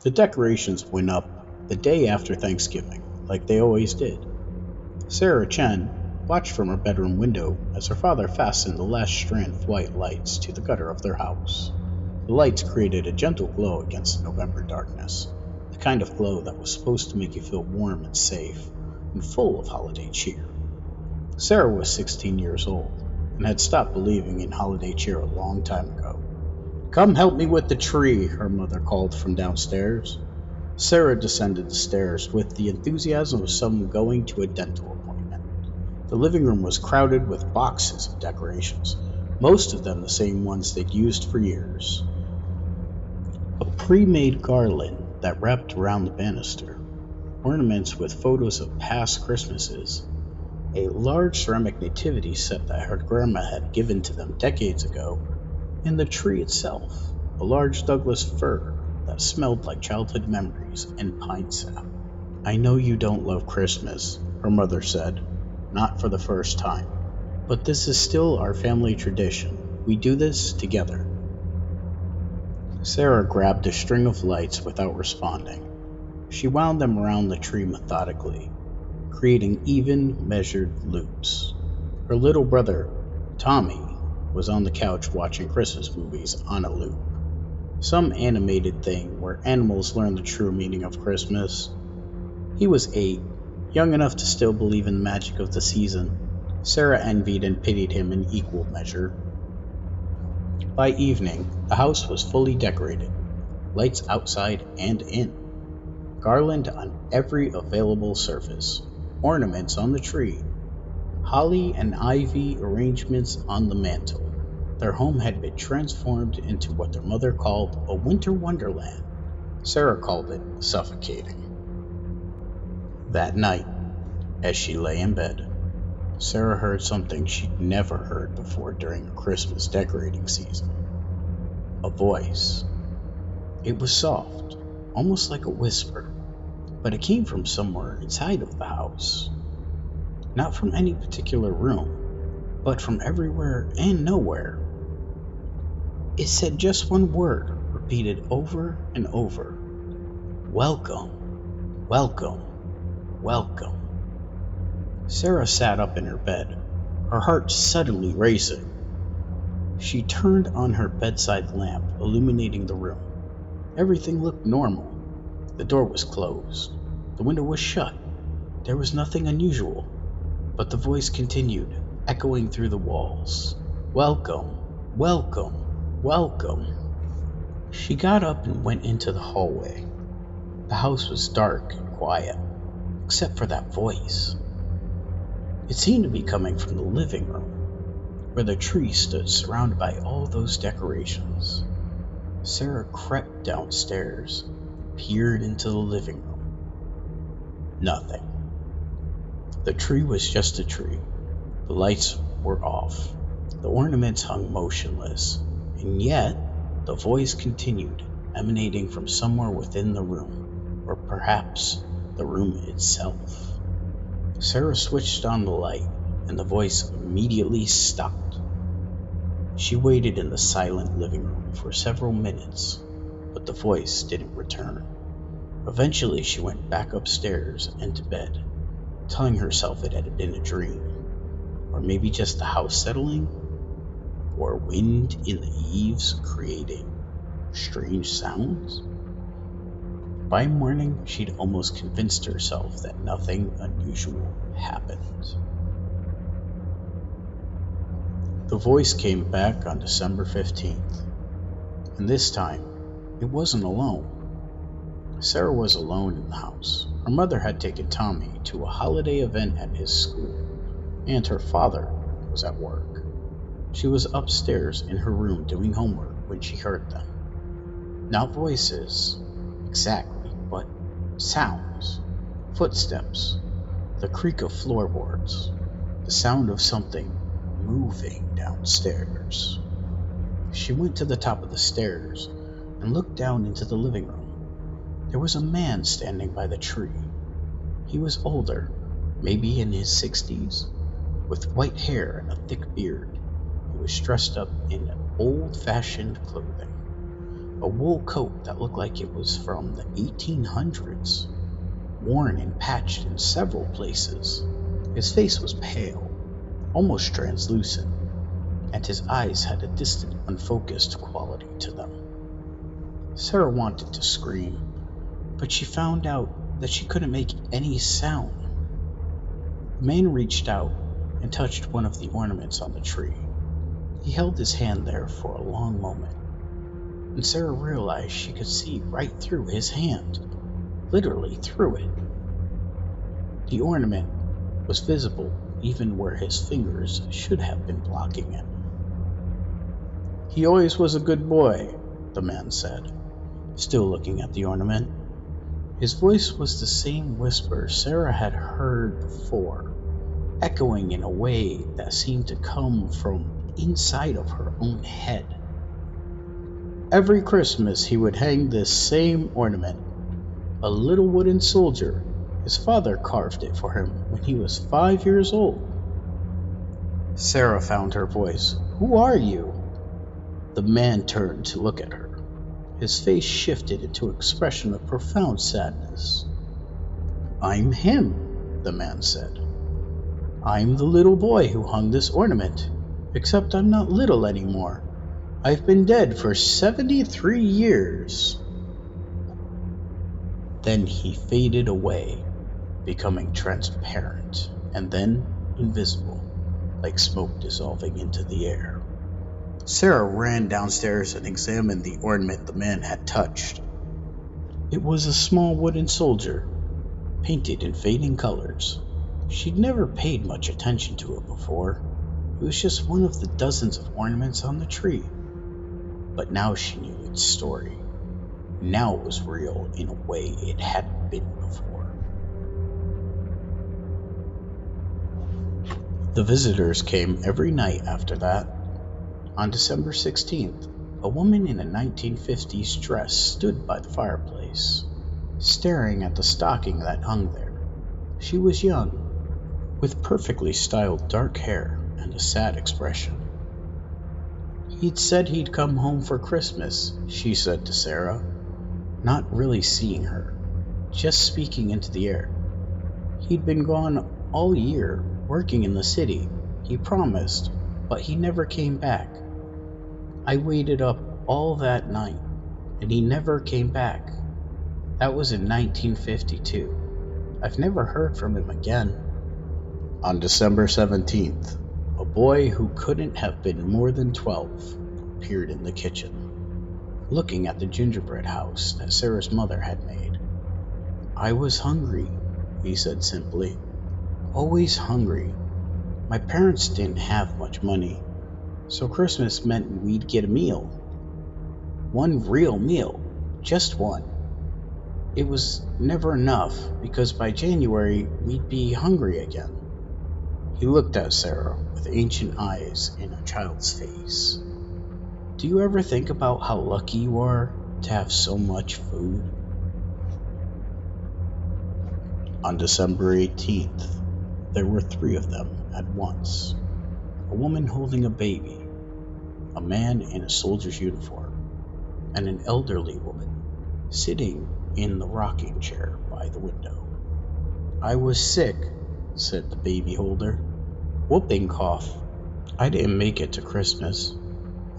The decorations went up the day after Thanksgiving, like they always did. Sarah Chen watched from her bedroom window as her father fastened the last strand of white lights to the gutter of their house. The lights created a gentle glow against the November darkness, the kind of glow that was supposed to make you feel warm and safe and full of holiday cheer. Sarah was 16 years old and had stopped believing in holiday cheer a long time ago. "Come help me with the tree," her mother called from downstairs. Sarah descended the stairs with the enthusiasm of someone going to a dental appointment. The living room was crowded with boxes of decorations, most of them the same ones they'd used for years. A pre-made garland that wrapped around the banister, ornaments with photos of past Christmases, a large ceramic nativity set that her grandma had given to them decades ago, and the tree itself, a large Douglas fir that smelled like childhood memories and pine sap. "I know you don't love Christmas," her mother said, not for the first time, "but this is still our family tradition. We do this together." Sarah grabbed a string of lights without responding. She wound them around the tree methodically, creating even, measured loops. Her little brother, Tommy, was on the couch watching Christmas movies on a loop. Some animated thing where animals learn the true meaning of Christmas. He was 8, young enough to still believe in the magic of the season. Sarah envied and pitied him in equal measure. By evening, the house was fully decorated, lights outside and in, garland on every available surface, ornaments on the tree, holly and ivy arrangements on the mantel. Their home had been transformed into what their mother called a winter wonderland. Sarah called it suffocating. That night, as she lay in bed, Sarah heard something she'd never heard before during a Christmas decorating season. A voice. It was soft, almost like a whisper, but it came from somewhere inside of the house. Not from any particular room, but from everywhere and nowhere. It said just one word, repeated over and over. "Welcome, welcome, welcome." Sarah sat up in her bed, her heart suddenly racing. She turned on her bedside lamp, illuminating the room. Everything looked normal. The door was closed. The window was shut. There was nothing unusual. But the voice continued, echoing through the walls. "Welcome, welcome, welcome." She got up and went into the hallway. The house was dark and quiet, except for that voice. It seemed to be coming from the living room, where the tree stood surrounded by all those decorations. Sarah crept downstairs, peered into the living room. Nothing. The tree was just a tree. The lights were off. The ornaments hung motionless, and yet the voice continued, emanating from somewhere within the room, or perhaps the room itself. Sarah switched on the light, and the voice immediately stopped. She waited in the silent living room for several minutes, but the voice didn't return. Eventually, she went back upstairs and to bed, telling herself it had been a dream, or maybe just the house settling, or wind in the eaves creating strange sounds. By morning, she'd almost convinced herself that nothing unusual happened. The voice came back on December 15th, and this time, it wasn't alone. Sarah was alone in the house. Her mother had taken Tommy to a holiday event at his school, and her father was at work. She was upstairs in her room doing homework when she heard them. Not voices, exactly, but sounds, footsteps, the creak of floorboards, the sound of something moving downstairs. She went to the top of the stairs and looked down into the living room. There was a man standing by the tree. He was older, maybe in his 60s, with white hair and a thick beard. He was dressed up in old-fashioned clothing. a wool coat that looked like it was from the 1800s, worn and patched in several places. His face was pale, almost translucent, and his eyes had a distant, unfocused quality to them. Sarah wanted to scream, but she found out that she couldn't make any sound. The man reached out and touched one of the ornaments on the tree. He held his hand there for a long moment, and Sarah realized she could see right through his hand, literally through it. The ornament was visible even where his fingers should have been blocking it. "He always was a good boy," the man said, still looking at the ornament. His voice was the same whisper Sarah had heard before, echoing in a way that seemed to come from inside of her own head. Every Christmas he would hang this same ornament, a little wooden soldier. His father carved it for him when he was 5 years old. Sarah found her voice. "Who are you?" The man turned to look at her. His face shifted into an expression of profound sadness. "I'm him," the man said. "I'm the little boy who hung this ornament, except I'm not little anymore. I've been dead for 73 years. Then he faded away, becoming transparent and then invisible, like smoke dissolving into the air. Sarah ran downstairs and examined the ornament the man had touched. It was a small wooden soldier, painted in fading colors. She'd never paid much attention to it before. It was just one of the dozens of ornaments on the tree. But now she knew its story. Now it was real in a way it hadn't been before. The visitors came every night after that. On December 16th, a woman in a 1950s dress stood by the fireplace, staring at the stocking that hung there. She was young, with perfectly styled dark hair and a sad expression. "He'd said he'd come home for Christmas," she said to Sarah, not really seeing her, just speaking into the air. "He'd been gone all year, working in the city. He promised, but he never came back. I waited up all that night, and he never came back. That was in 1952. I've never heard from him again." On December 17th, a boy who couldn't have been more than 12 appeared in the kitchen, looking at the gingerbread house that Sarah's mother had made. "I was hungry," he said simply. "Always hungry. My parents didn't have much money, so Christmas meant we'd get a meal. One real meal, just one. It was never enough because by January we'd be hungry again." He looked at Sarah with ancient eyes in a child's face. "Do you ever think about how lucky you are to have so much food?" On December 18th, there were 3 of them at once. A woman holding a baby, a man in a soldier's uniform, and an elderly woman sitting in the rocking chair by the window. "I was sick," said the baby holder. "Whooping cough. I didn't make it to Christmas.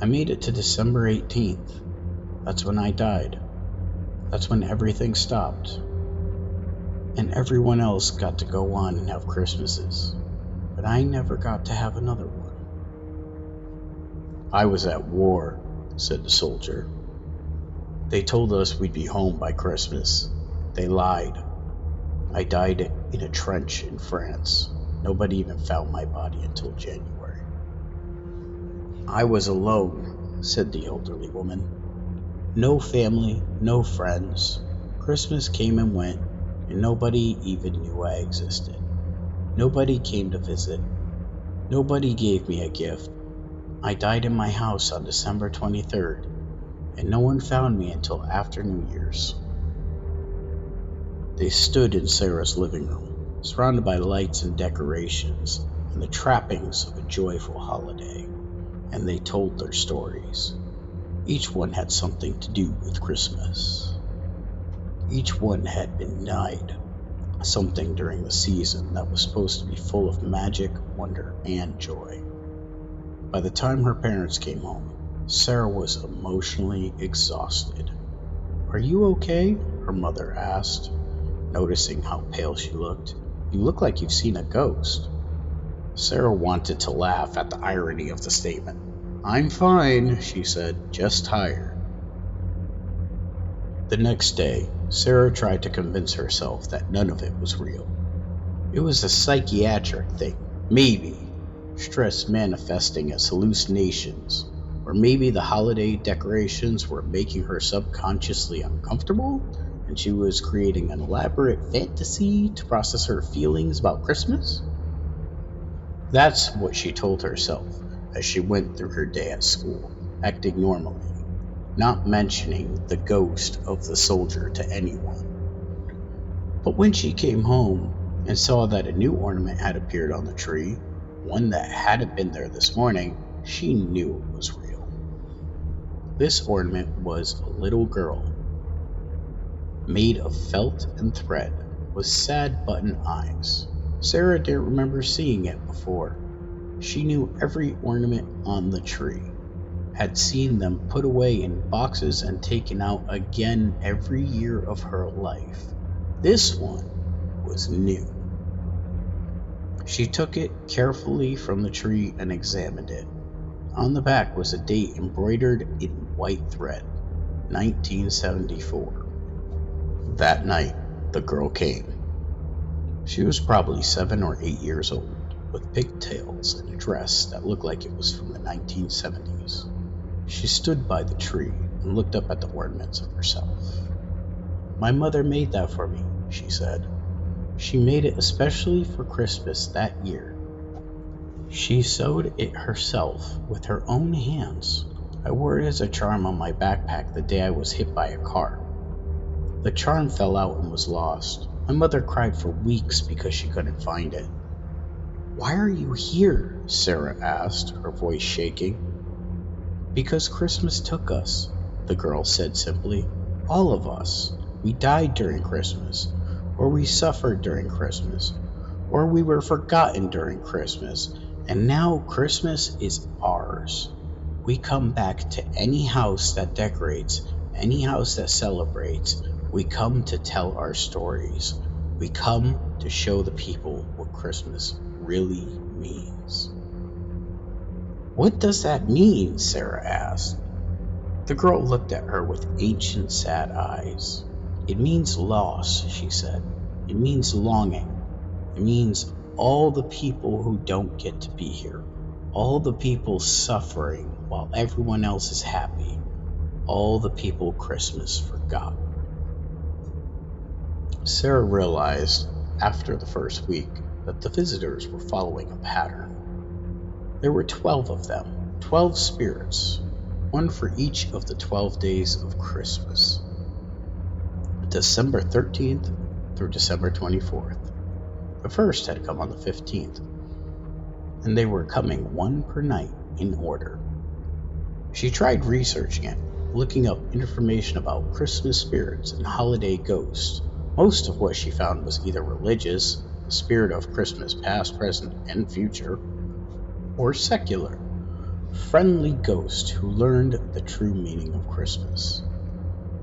I made it to December 18th. That's when I died. That's when everything stopped. And everyone else got to go on and have Christmases. But I never got to have another one." "I was at war," said the soldier. "They told us we'd be home by Christmas. They lied. I died in a trench in France. Nobody even found my body until January." "I was alone," said the elderly woman. "No family, no friends. Christmas came and went, and nobody even knew I existed. Nobody came to visit. Nobody gave me a gift. I died in my house on December 23rd, and no one found me until after New Year's." They stood in Sarah's living room, surrounded by lights and decorations and the trappings of a joyful holiday, and they told their stories. Each one had something to do with Christmas. Each one had been denied something during the season that was supposed to be full of magic, wonder, and joy. By the time her parents came home, Sarah was emotionally exhausted. "Are you okay?" her mother asked, noticing how pale she looked. "You look like you've seen a ghost." Sarah wanted to laugh at the irony of the statement. "I'm fine," she said, "just tired." The next day, Sarah tried to convince herself that none of it was real. It was a psychiatric thing, maybe. Stress manifesting as hallucinations, or maybe the holiday decorations were making her subconsciously uncomfortable, and she was creating an elaborate fantasy to process her feelings about Christmas. That's what she told herself as she went through her day at school, acting normally, not mentioning the ghost of the soldier to anyone. But when she came home and saw that a new ornament had appeared on the tree, one that hadn't been there this morning, she knew it was real. This ornament was a little girl, made of felt and thread, with sad button eyes. Sarah didn't remember seeing it before. She knew every ornament on the tree, had seen them put away in boxes and taken out again every year of her life. This one was new. She took it carefully from the tree and examined it. On the back was a date embroidered in white thread, 1974. That night, the girl came. She was probably 7 or 8 years old, with pigtails and a dress that looked like it was from the 1970s. She stood by the tree and looked up at the ornaments of herself. "My mother made that for me," she said. "She made it especially for Christmas that year. She sewed it herself with her own hands. I wore it as a charm on my backpack the day I was hit by a car. The charm fell out and was lost. My mother cried for weeks because she couldn't find it." "Why are you here?" Sarah asked, her voice shaking. "Because Christmas took us," the girl said simply. "All of us. We died during Christmas, or we suffered during Christmas, or we were forgotten during Christmas, and now Christmas is ours. We come back to any house that decorates, any house that celebrates. We come to tell our stories. We come to show the people what Christmas really means." "What does that mean?" Sarah asked. The girl looked at her with ancient, sad eyes. "It means loss," she said. "It means longing. It means all the people who don't get to be here. All the people suffering while everyone else is happy. All the people Christmas forgot." Sarah realized, after the first week, that the visitors were following a pattern. There were 12 of them, 12 spirits, one for each of the 12 days of Christmas. December 13th through December 24th. The first had come on the 15th, and they were coming one per night in order. She tried researching it, looking up information about Christmas spirits and holiday ghosts. Most of what she found was either religious, the spirit of Christmas past, present, and future, or secular, friendly ghosts who learned the true meaning of Christmas.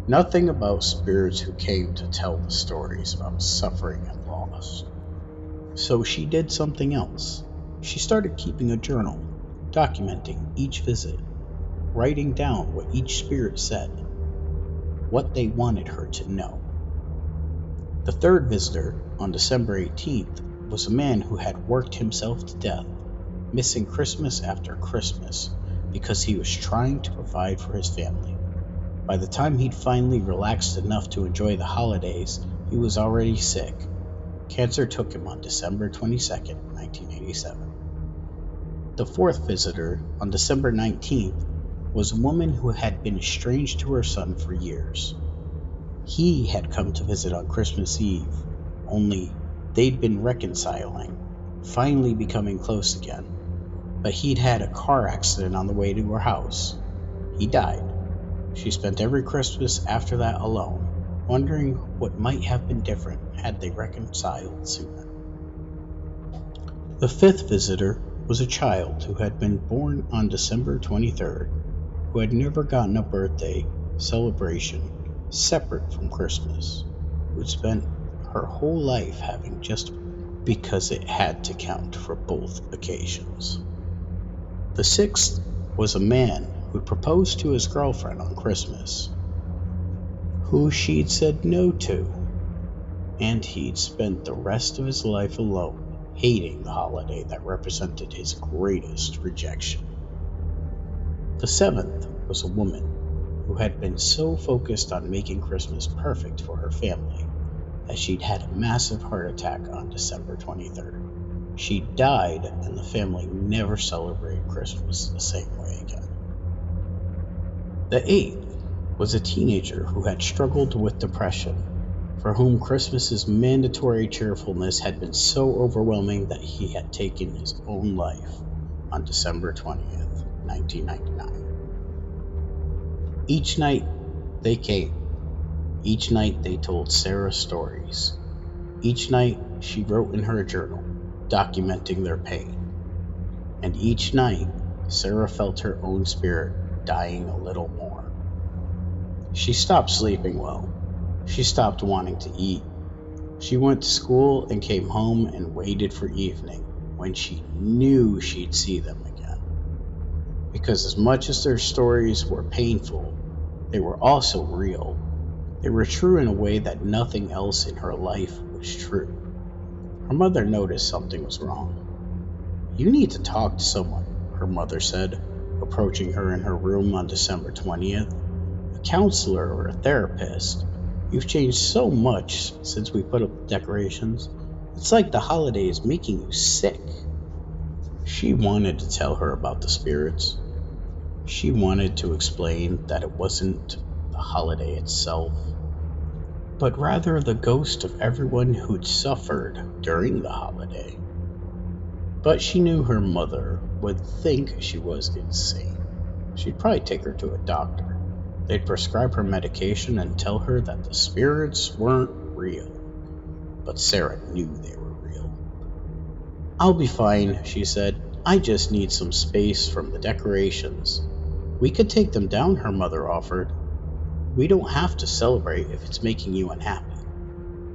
Nothing about spirits who came to tell the stories about suffering and loss. So she did something else. She started keeping a journal, documenting each visit, writing down what each spirit said, what they wanted her to know. The third visitor, on December 18th, was a man who had worked himself to death, missing Christmas after Christmas because he was trying to provide for his family. By the time he'd finally relaxed enough to enjoy the holidays, he was already sick. Cancer took him on December 22nd, 1987. The fourth visitor, on December 19th, was a woman who had been estranged to her son for years. He had come to visit on Christmas Eve, only they'd been reconciling, finally becoming close again. But he'd had a car accident on the way to her house. He died. She spent every Christmas after that alone, wondering what might have been different had they reconciled sooner. The fifth visitor was a child who had been born on December 23rd, who had never gotten a birthday celebration separate from Christmas, who had spent her whole life having just because it had to count for both occasions. The sixth was a man who proposed to his girlfriend on Christmas, who she'd said no to, and he'd spent the rest of his life alone, hating the holiday that represented his greatest rejection. The seventh was a woman who had been so focused on making Christmas perfect for her family that she'd had a massive heart attack on December 23rd. She died, and the family never celebrated Christmas the same way again. The eighth was a teenager who had struggled with depression, for whom Christmas's mandatory cheerfulness had been so overwhelming that he had taken his own life on December 20th, 1999. Each night they came. Each night they told Sarah stories. Each night she wrote in her journal, documenting their pain. And each night Sarah felt her own spirit dying a little more. She stopped sleeping well. She stopped wanting to eat. She went to school and came home and waited for evening, when she knew she'd see them again. Because as much as their stories were painful, they were also real. They were true in a way that nothing else in her life was true. Her mother noticed something was wrong. "You need to talk to someone," her mother said, approaching her in her room on December 20th. "A counselor or a therapist. You've changed so much since we put up the decorations. It's like the holiday is making you sick." She wanted to tell her about the spirits. She wanted to explain that it wasn't the holiday itself, but rather the ghost of everyone who'd suffered during the holiday. But she knew her mother would think she was insane. She'd probably take her to a doctor. They'd prescribe her medication and tell her that the spirits weren't real. But Sarah knew they were real. "I'll be fine," she said. "I just need some space from the decorations." "We could take them down," her mother offered. "We don't have to celebrate if it's making you unhappy."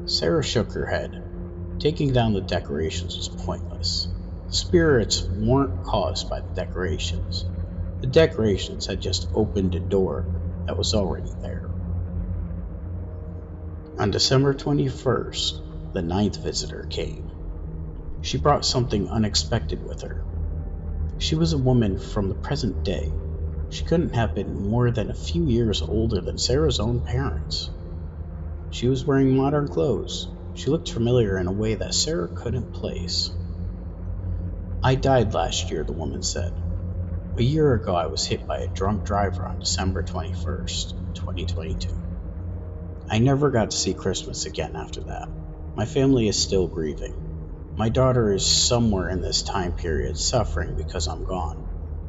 Sarah shook her head. Taking down the decorations was pointless. The spirits weren't caused by the decorations. The decorations had just opened a door that was already there. On December 21st, the ninth visitor came. She brought something unexpected with her. She was a woman from the present day. She couldn't have been more than a few years older than Sarah's own parents. She was wearing modern clothes. She looked familiar in a way that Sarah couldn't place. "I died last year," the woman said. "A year ago I was hit by a drunk driver on December 21st, 2022. I never got to see Christmas again after that. My family is still grieving. My daughter is somewhere in this time period suffering because I'm gone,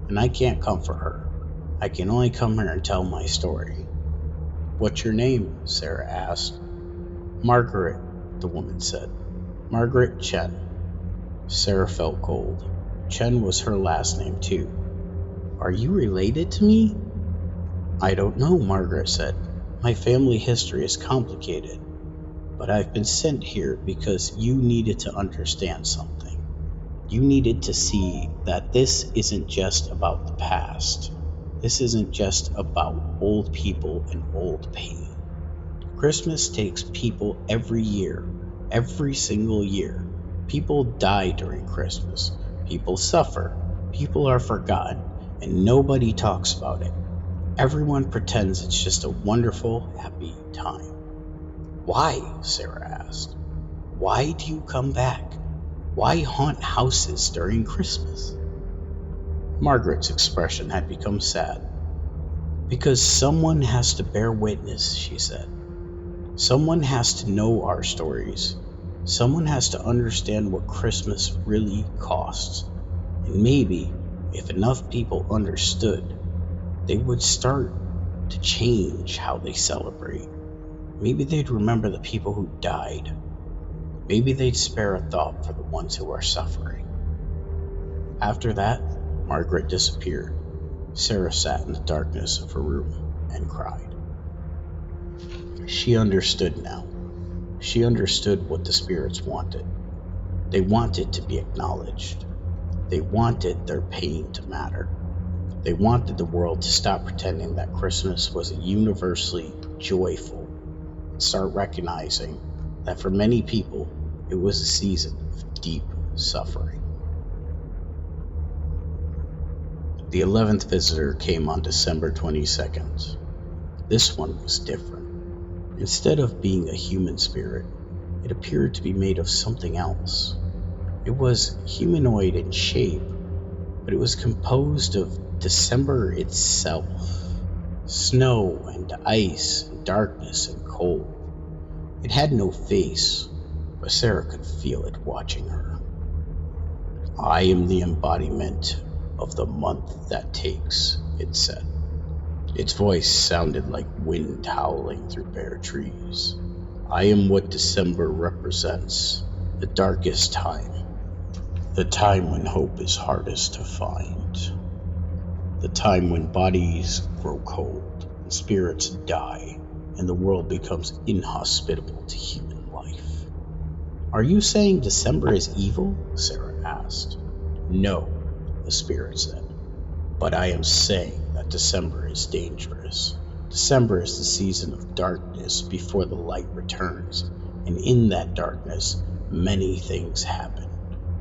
and I can't comfort her. I can only come here and tell my story." "What's your name?" Sarah asked. "Margaret," the woman said. "Margaret Chen." Sarah felt cold. Chen was her last name too. "Are you related to me?" "I don't know," Margaret said. "My family history is complicated, but I've been sent here because you needed to understand something. You needed to see that this isn't just about the past. This isn't just about old people and old pain. Christmas takes people every year, every single year. People die during Christmas. People suffer. People are forgotten, and nobody talks about it. Everyone pretends it's just a wonderful, happy time." "Why?" Sarah asked. "Why do you come back? Why haunt houses during Christmas?" Margaret's expression had become sad. "Because someone has to bear witness," she said. "Someone has to know our stories. Someone has to understand what Christmas really costs. And maybe, if enough people understood, they would start to change how they celebrate. Maybe they'd remember the people who died. Maybe they'd spare a thought for the ones who are suffering. After that, Margaret disappeared. Sarah sat in the darkness of her room and cried. She understood now. She understood what the spirits wanted. They wanted to be acknowledged. They wanted their pain to matter. They wanted the world to stop pretending that Christmas was universally joyful and start recognizing that for many people, it was a season of deep suffering. The 11th visitor came on December 22nd. This one was different. Instead of being a human spirit, it appeared to be made of something else. It was humanoid in shape, but it was composed of December itself. Snow and ice and darkness and cold. It had no face, but Sarah could feel it watching her. I am the embodiment of the month that takes, it said. Its voice sounded like wind howling through bare trees. I am what December represents, the darkest time. The time when hope is hardest to find. The time when bodies grow cold and spirits die and the world becomes inhospitable to human life. Are you saying December is evil? Sarah asked. No, the spirit said. But I am saying that December is dangerous. December is the season of darkness before the light returns, and in that darkness, many things happen.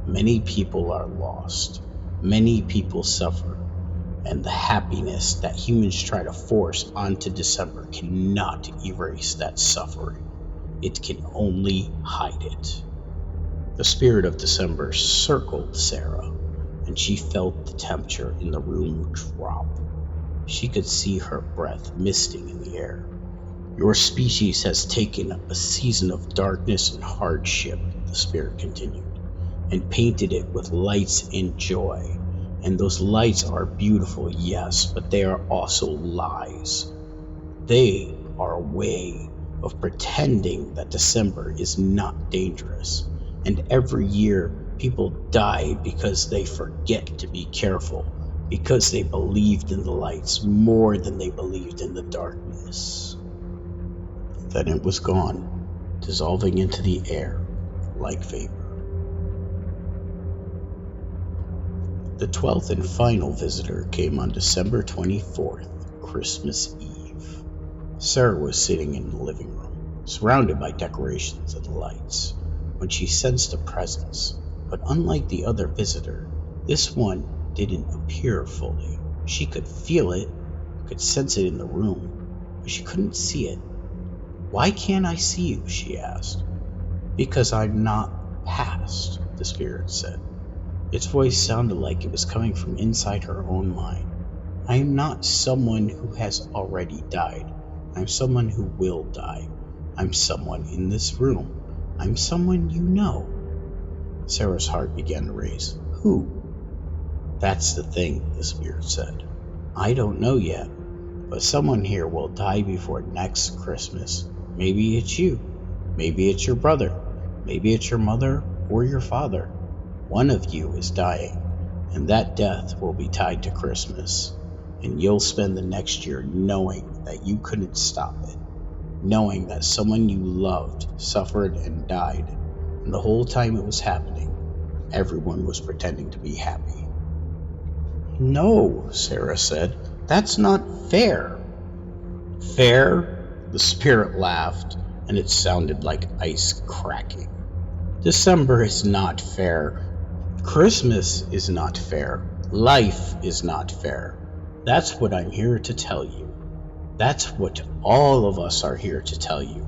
Many people are lost. Many people suffer. And the happiness that humans try to force onto December cannot erase that suffering. It can only hide it. The spirit of December circled Sarah, and she felt the temperature in the room drop. She could see her breath misting in the air. Your species has taken a season of darkness and hardship, the spirit continued, and painted it with lights and joy. And those lights are beautiful, yes, but they are also lies. They are a way of pretending that December is not dangerous. And every year, people die because they forget to be careful, because they believed in the lights more than they believed in the darkness. Then it was gone, dissolving into the air like vapor. The 12th and final visitor came on December 24th, Christmas Eve. Sarah was sitting in the living room, surrounded by decorations and lights, when she sensed a presence. But unlike the other visitor, this one didn't appear fully. She could feel it, could sense it in the room, but she couldn't see it. Why can't I see you? She asked. Because I'm not past, the spirit said. Its voice sounded like it was coming from inside her own mind. I am not someone who has already died. I'm someone who will die. I'm someone in this room. I'm someone you know. Sarah's heart began to race. Who? That's the thing, the spirit said. I don't know yet, but someone here will die before next Christmas. Maybe it's you. Maybe it's your brother. Maybe it's your mother or your father. One of you is dying, and that death will be tied to Christmas, and you'll spend the next year knowing that you couldn't stop it, knowing that someone you loved suffered and died, and the whole time it was happening, everyone was pretending to be happy. No, Sarah said, that's not fair. Fair? The spirit laughed, and it sounded like ice cracking. December is not fair. Christmas is not fair. Life is not fair. That's what I'm here to tell you. That's what all of us are here to tell you.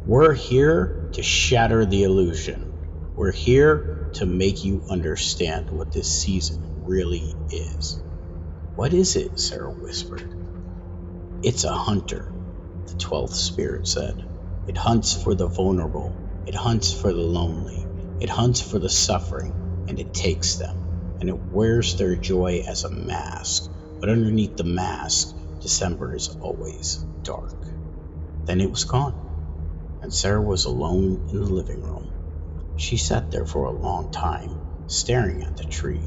We're here to shatter the illusion. We're here to make you understand what this season really is. What is it? Sarah whispered. It's a hunter, the 12th spirit said. It hunts for the vulnerable. It hunts for the lonely. It hunts for the suffering, and it takes them, and it wears their joy as a mask. But underneath the mask, December is always dark. Then it was gone, and Sarah was alone in the living room. She sat there for a long time, staring at the tree,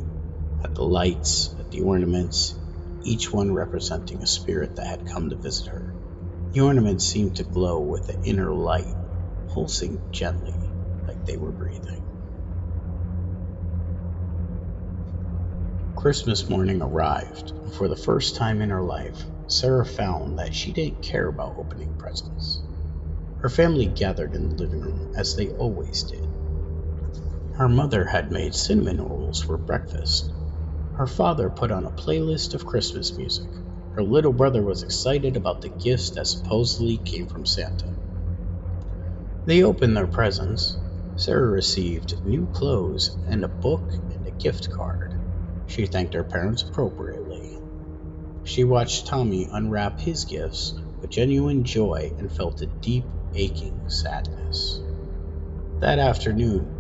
at the lights, at the ornaments, each one representing a spirit that had come to visit her. The ornaments seemed to glow with an inner light, pulsing gently like they were breathing. Christmas morning arrived, and for the first time in her life, Sarah found that she didn't care about opening presents. Her family gathered in the living room as they always did. Her mother had made cinnamon rolls for breakfast. Her father put on a playlist of Christmas music. Her little brother was excited about the gifts that supposedly came from Santa. They opened their presents. Sarah received new clothes and a book and a gift card. She thanked her parents appropriately. She watched Tommy unwrap his gifts with genuine joy and felt a deep, aching sadness. That afternoon,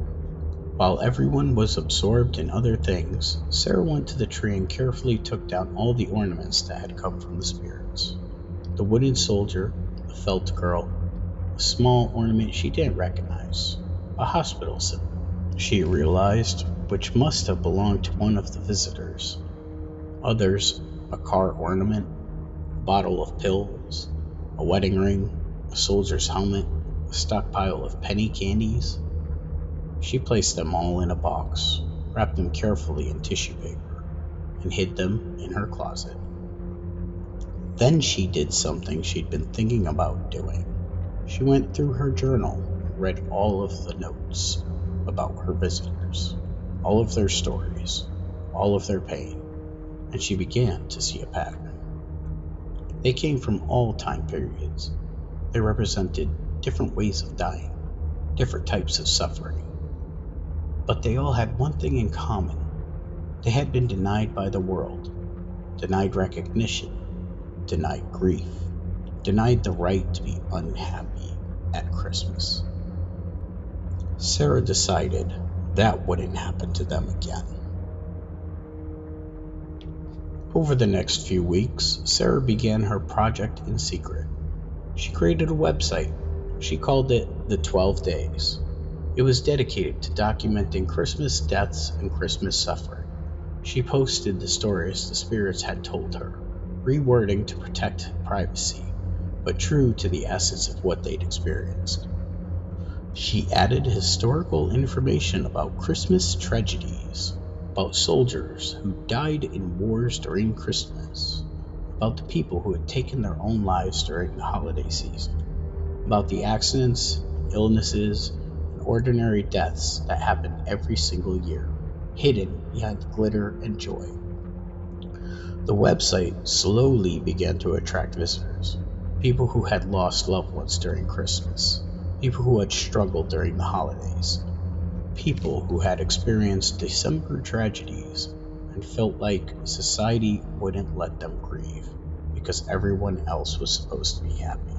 while everyone was absorbed in other things, Sarah went to the tree and carefully took down all the ornaments that had come from the spirits. The wooden soldier, the felt girl, a small ornament she didn't recognize, a hospital symbol, she realized, which must have belonged to one of the visitors. Others, a car ornament, a bottle of pills, a wedding ring, a soldier's helmet, a stockpile of penny candies. She placed them all in a box, wrapped them carefully in tissue paper, and hid them in her closet. Then she did something she'd been thinking about doing. She went through her journal and read all of the notes about her visitors, all of their stories, all of their pain, and she began to see a pattern. They came from all time periods. They represented different ways of dying, different types of suffering. But they all had one thing in common. They had been denied by the world, denied recognition, denied grief, denied the right to be unhappy at Christmas. Sarah decided that wouldn't happen to them again. Over the next few weeks, Sarah began her project in secret. She created a website. She called it The 12 Days. It was dedicated to documenting Christmas deaths and Christmas suffering. She posted the stories the spirits had told her, rewording to protect privacy, but true to the essence of what they'd experienced. She added historical information about Christmas tragedies, about soldiers who died in wars during Christmas, about the people who had taken their own lives during the holiday season, about the accidents, illnesses, and ordinary deaths that happen every single year, hidden behind glitter and joy. The website slowly began to attract visitors, people who had lost loved ones during Christmas, people who had struggled during the holidays, people who had experienced December tragedies and felt like society wouldn't let them grieve because everyone else was supposed to be happy.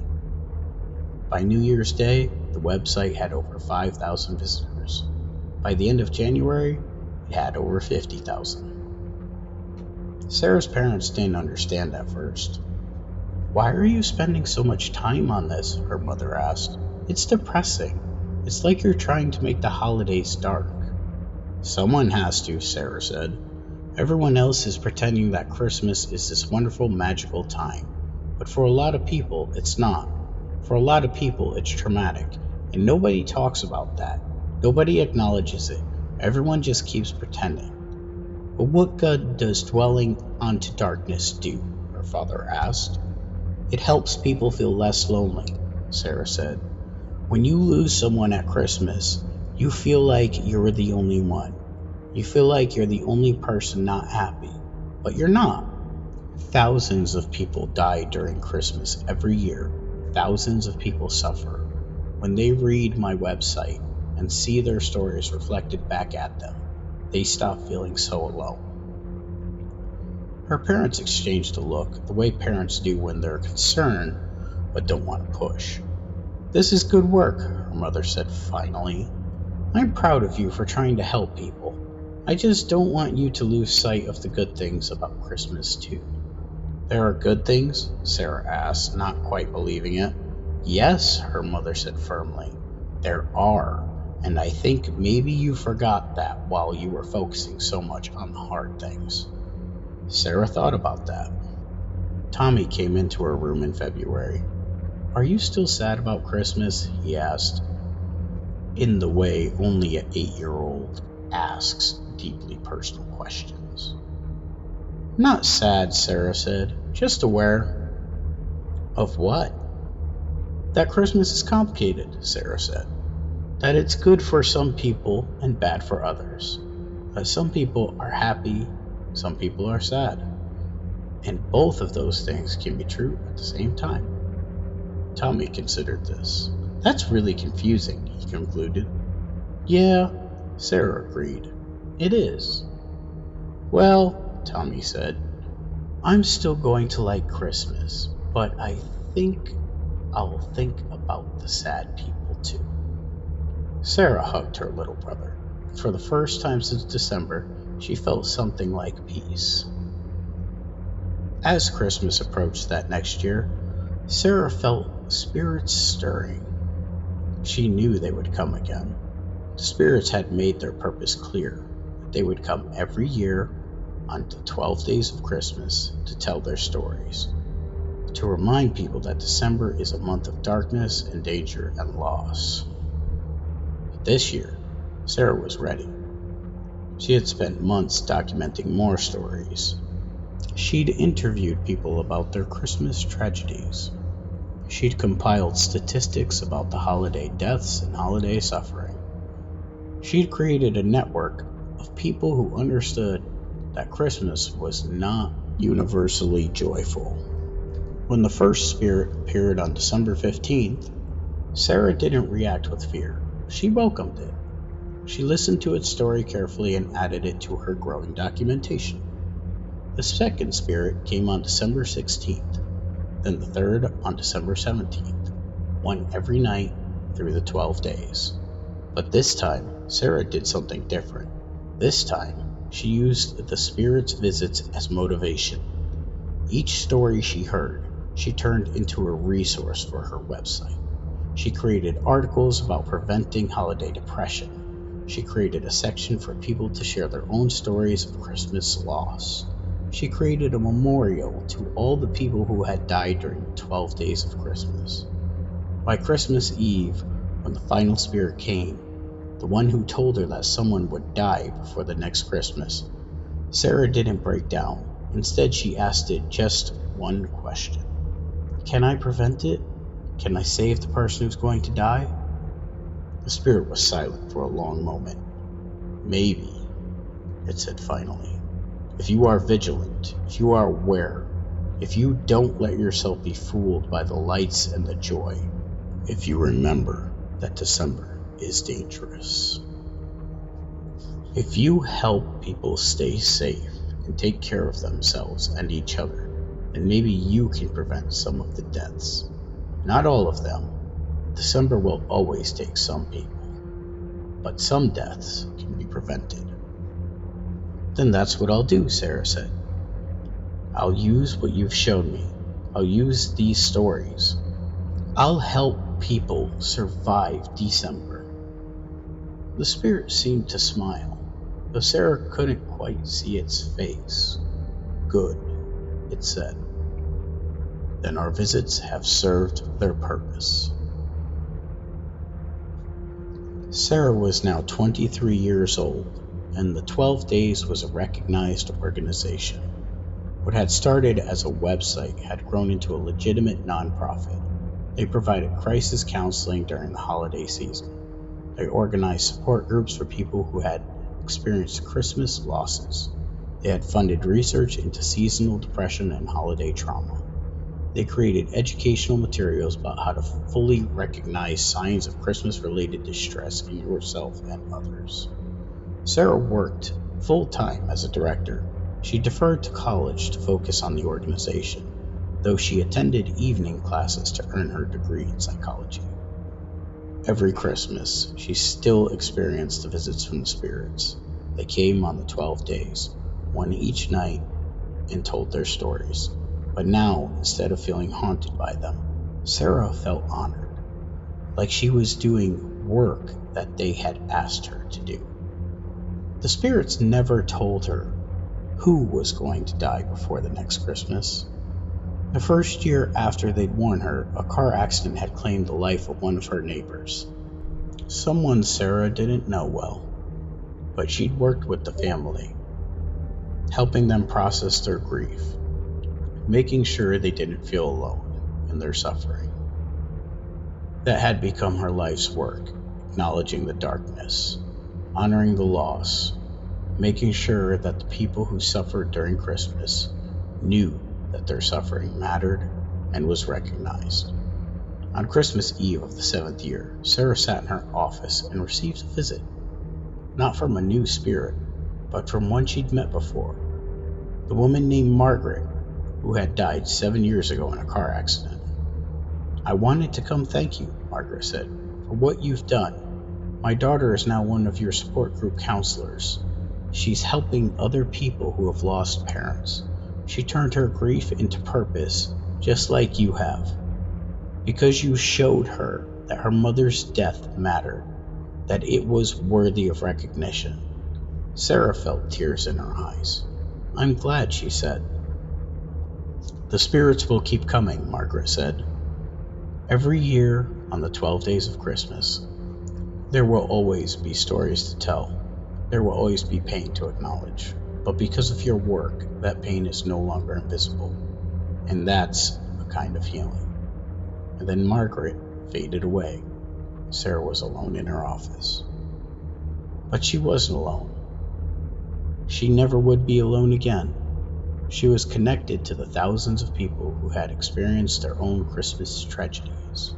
By New Year's Day, the website had over 5,000 visitors. By the end of January, it had over 50,000. Sarah's parents didn't understand at first. "Why are you spending so much time on this?" her mother asked. "It's depressing. It's like you're trying to make the holidays dark." "Someone has to," Sarah said. "Everyone else is pretending that Christmas is this wonderful, magical time. But for a lot of people, it's not. For a lot of people, it's traumatic. And nobody talks about that. Nobody acknowledges it. Everyone just keeps pretending." "But what good does dwelling onto darkness do?" her father asked. "It helps people feel less lonely," Sarah said. "When you lose someone at Christmas, you feel like you're the only one. You feel like you're the only person not happy, but you're not. Thousands of people die during Christmas every year. Thousands of people suffer. When they read my website and see their stories reflected back at them, they stop feeling so alone." Her parents exchanged a look, the way parents do when they're concerned but don't want to push. "This is good work," her mother said finally. "I'm proud of you for trying to help people. I just don't want you to lose sight of the good things about Christmas too." There are good things? Sarah asked, not quite believing it. Yes, her mother said firmly. There are, and I think maybe you forgot that while you were focusing so much on the hard things. Sarah thought about that. Tommy came into her room in February. Are you still sad about Christmas? He asked, in the way only an 8-year-old asks deeply personal questions. Not sad, Sarah said, just aware. Of what? That Christmas is complicated, Sarah said. That it's good for some people and bad for others. That some people are happy, some people are sad. And both of those things can be true at the same time. Tommy considered this. That's really confusing, he concluded. Yeah, Sarah agreed. It is. Well, Tommy said, I'm still going to like Christmas, but I think I'll think about the sad people too. Sarah hugged her little brother. For the first time since December, she felt something like peace. As Christmas approached that next year, Sarah felt spirits stirring. She knew they would come again. The spirits had made their purpose clear, that they would come every year on the 12 days of Christmas to tell their stories, to remind people that December is a month of darkness and danger and loss. But this year, Sarah was ready. She had spent months documenting more stories. She'd interviewed people about their Christmas tragedies. She'd compiled statistics about the holiday deaths and holiday suffering. She'd created a network of people who understood that Christmas was not universally joyful. When the first spirit appeared on December 15th, Sarah didn't react with fear. She welcomed it. She listened to its story carefully and added it to her growing documentation. The second spirit came on December 16th, then the third on December 17th, one every night through the 12 days. But this time, Sarah did something different. This time, she used the spirit's visits as motivation. Each story she heard, she turned into a resource for her website. She created articles about preventing holiday depression. She created a section for people to share their own stories of Christmas loss. She created a memorial to all the people who had died during the 12 days of Christmas. By Christmas Eve, when the final spirit came, the one who told her that someone would die before the next Christmas, Sarah didn't break down. Instead, she asked it just one question. Can I prevent it? Can I save the person who's going to die? The spirit was silent for a long moment. Maybe, it said finally. If you are vigilant, if you are aware, if you don't let yourself be fooled by the lights and the joy, if you remember that December is dangerous. If you help people stay safe and take care of themselves and each other, then maybe you can prevent some of the deaths. Not all of them. December will always take some people, but some deaths can be prevented. Then that's what I'll do, Sarah said. I'll use what you've shown me. I'll use these stories. I'll help people survive December. The spirit seemed to smile, though Sarah couldn't quite see its face. Good, it said. Then our visits have served their purpose. Sarah was now 23 years old, and the 12 Days was a recognized organization. What had started as a website had grown into a legitimate nonprofit. They provided crisis counseling during the holiday season. They organized support groups for people who had experienced Christmas losses. They had funded research into seasonal depression and holiday trauma. They created educational materials about how to fully recognize signs of Christmas-related distress in yourself and others. Sarah worked full-time as a director. She deferred to college to focus on the organization, though she attended evening classes to earn her degree in psychology. Every Christmas, she still experienced the visits from the spirits. They came on the 12 days, one each night, and told their stories. But now, instead of feeling haunted by them, Sarah felt honored, like she was doing work that they had asked her to do. The spirits never told her who was going to die before the next Christmas. The first year after they'd warned her, a car accident had claimed the life of one of her neighbors. Someone Sarah didn't know well, but she'd worked with the family, helping them process their grief, making sure they didn't feel alone in their suffering. That had become her life's work, acknowledging the darkness, honoring the loss, making sure that the people who suffered during Christmas knew that their suffering mattered and was recognized. On Christmas Eve of the 7th year, Sarah sat in her office and received a visit, not from a new spirit, but from one she'd met before, the woman named Margaret, who had died 7 years ago in a car accident. "I wanted to come thank you," Margaret said, "for what you've done. My daughter is now one of your support group counselors. She's helping other people who have lost parents. She turned her grief into purpose, just like you have. Because you showed her that her mother's death mattered, that it was worthy of recognition." Sarah felt tears in her eyes. "I'm glad," she said. "The spirits will keep coming," Margaret said. "Every year on the 12 days of Christmas, there will always be stories to tell. There will always be pain to acknowledge. But because of your work, that pain is no longer invisible. And that's a kind of healing." And then Margaret faded away. Sarah was alone in her office. But she wasn't alone. She never would be alone again. She was connected to the thousands of people who had experienced their own Christmas tragedies.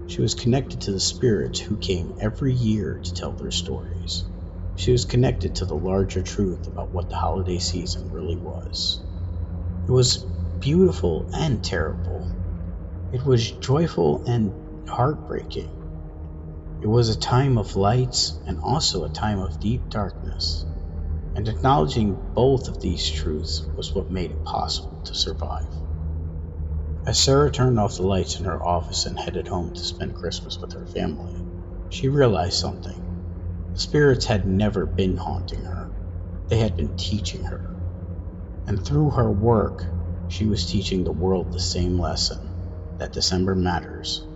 She was connected to the spirits who came every year to tell their stories. She was connected to the larger truth about what the holiday season really was. It was beautiful and terrible. It was joyful and heartbreaking. It was a time of lights and also a time of deep darkness. And acknowledging both of these truths was what made it possible to survive. As Sarah turned off the lights in her office and headed home to spend Christmas with her family, she realized something. The spirits had never been haunting her. They had been teaching her. And through her work, she was teaching the world the same lesson, that December matters,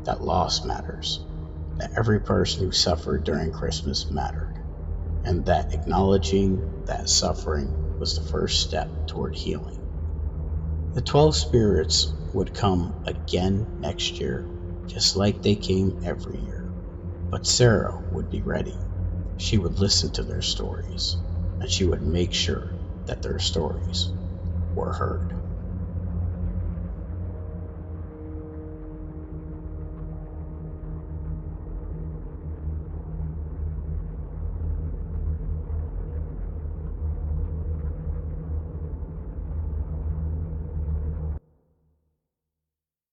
that loss matters, that every person who suffered during Christmas mattered, and that acknowledging that suffering was the first step toward healing. The 12 spirits would come again next year, just like they came every year. But Sarah would be ready. She would listen to their stories, and she would make sure that their stories were heard.